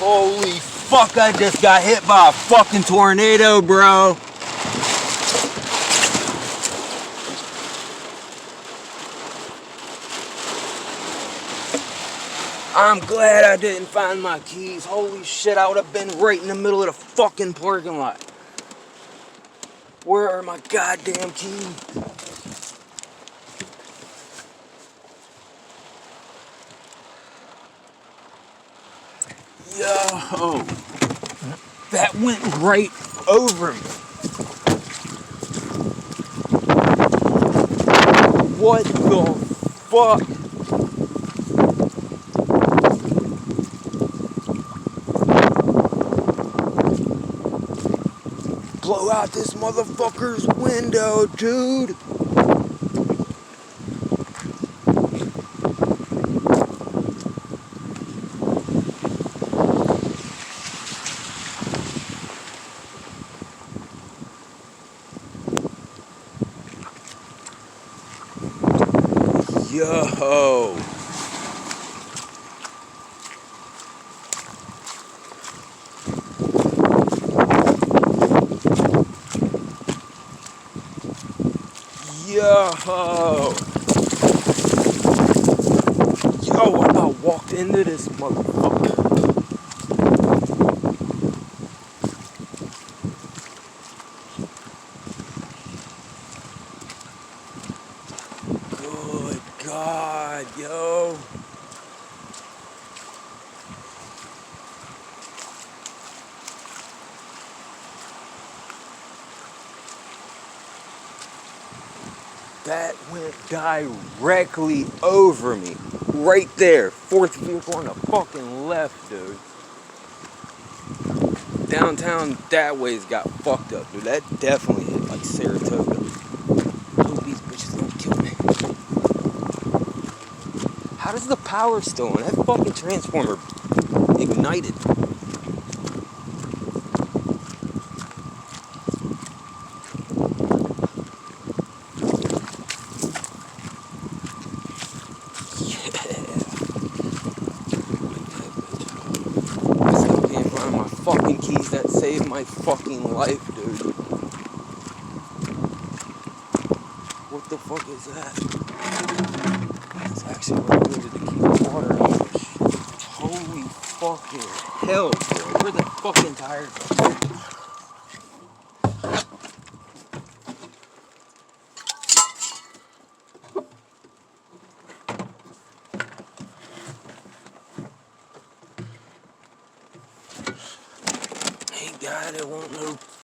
Holy fuck, I just got hit by a fucking tornado, bro. I'm glad I didn't find my keys. Holy shit, I would have been right in the middle of the fucking parking lot. Where are my goddamn keys? Yo, that went right over me. What the fuck? Blow out this motherfucker's window, dude. Yo. Yo. Yo, I about walked into this motherfucker. Good God, yo. That went directly over me. Right there. Fourth vehicle on the fucking left, dude. Downtown that way's got fucked up, dude. That definitely hit like Saratoga. Hope these bitches don't kill me. How does the power still on? That fucking transformer ignited. My fucking keys that saved my fucking life, dude. What the fuck is that? That's actually what I needed to keep water in this shit. Holy fucking hell, bro. Where the fucking tires go? Thank God it won't no